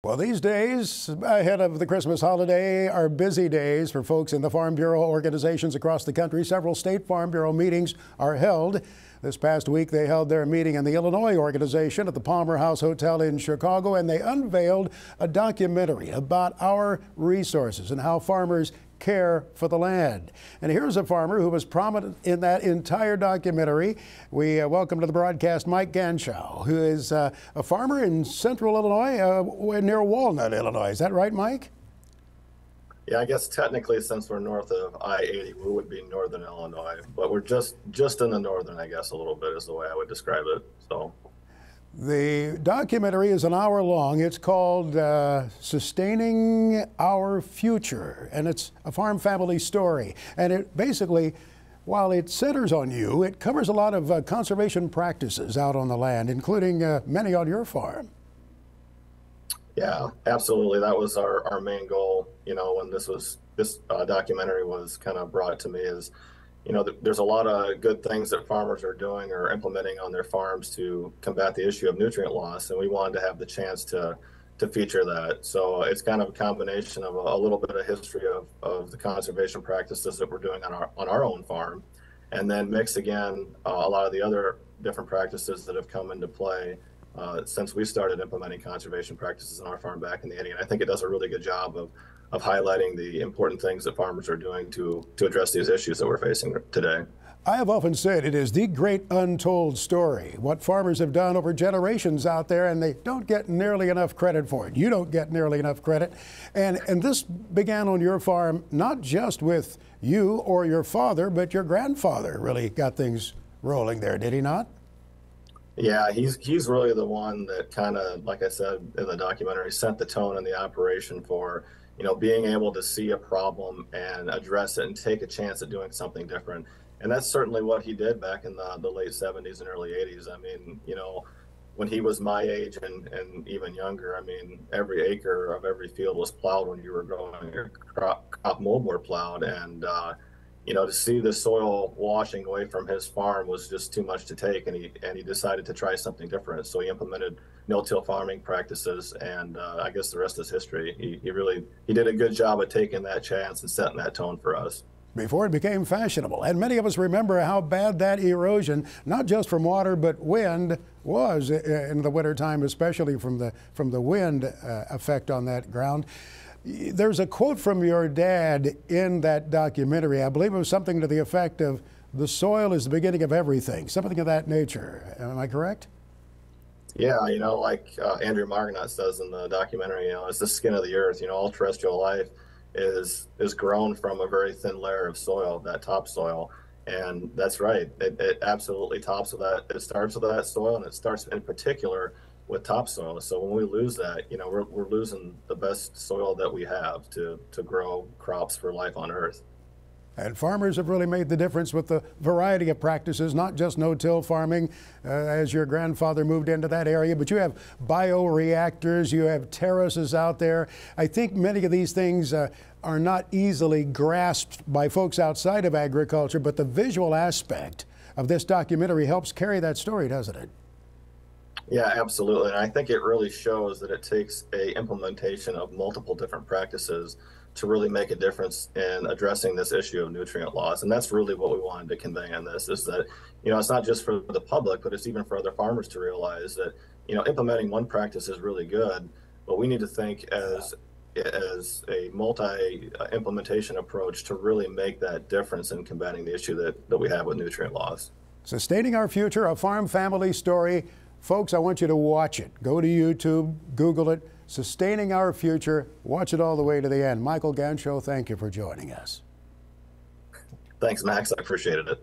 Well, these days, ahead of the Christmas holiday, are busy days for folks in the Farm Bureau organizations across the country. Several state Farm Bureau meetings are held. This past week, they held their meeting in the Illinois organization at the Palmer House Hotel in Chicago, and they unveiled a documentary about our resources and how farmers care for the land. And here's a farmer who was prominent in that entire documentary. We welcome to the broadcast Mike GANSCHOW, who is a farmer in central Illinois, near Walnut, Illinois. Is that right, Mike? Yeah, I guess technically, since we're north of I-80, we would be northern Illinois, but we're just in the northern, I guess, a little bit is the way I would describe it. So. The documentary is an hour long. It's called Sustaining Our Future, and it's a farm family story. And it basically, while it centers on you, it covers a lot of conservation practices out on the land, including many on your farm. Yeah, absolutely. That was our main goal, when this documentary was kind of brought to me is, there's a lot of good things that farmers are doing or implementing on their farms to combat the issue of nutrient loss, and we wanted to have the chance to feature that. So it's kind of a combination of a little bit of history of the conservation practices that we're doing on our own farm, and then mix again a lot of the other different practices that have come into play since we started implementing conservation practices on our farm back in the 80s. And I think it does a really good job of highlighting the important things that farmers are doing to address these issues that we're facing today. I have often said it is the great untold story, what farmers have done over generations out there, and they don't get nearly enough credit for it. You don't get nearly enough credit. And this began on your farm, not just with you or your father, but your grandfather really got things rolling there, did he not? Yeah, he's really the one that kind of, like I said in the documentary, set the tone in the operation for, being able to see a problem and address it and take a chance at doing something different. And that's certainly what he did back in the late 70s and early 80s. I mean, when he was my age and even younger, I mean, every acre of every field was plowed when you were growing your crop moldboard plowed. And, to see the soil washing away from his farm was just too much to take, and he decided to try something different. So he implemented no-till farming practices, and I guess the rest is history. He did a good job of taking that chance and setting that tone for us. Before it became fashionable. And many of us remember how bad that erosion, not just from water, but wind, was in the wintertime, especially from the wind effect on that ground. There's a quote from your dad in that documentary. I believe it was something to the effect of, "The soil is the beginning of everything," something of that nature. Am I correct? Yeah, like Andrew Margonet says in the documentary, it's the skin of the earth. All terrestrial life is grown from a very thin layer of soil, that topsoil. And that's right. It absolutely tops with that. It starts with that soil, and it starts in particular with topsoil. So when we lose that, we're losing the best soil that we have to grow crops for life on Earth. And farmers have really made the difference with the variety of practices, not just no-till farming, as your grandfather moved into that area, but you have bioreactors, you have terraces out there. I think many of these things are not easily grasped by folks outside of agriculture, but the visual aspect of this documentary helps carry that story, doesn't it? Yeah, absolutely. And I think it really shows that it takes a implementation of multiple different practices to really make a difference in addressing this issue of nutrient loss. And that's really what we wanted to convey in this, is that, it's not just for the public, but it's even for other farmers to realize that, implementing one practice is really good, but we need to think as a multi-implementation approach to really make that difference in combating the issue that we have with nutrient loss. Sustaining Our Future, a farm family story. Folks, I want you to watch it. Go to YouTube, Google it, Sustaining Our Future. Watch it all the way to the end. Michael GANSCHOW, thank you for joining us. Thanks, Max. I appreciated it.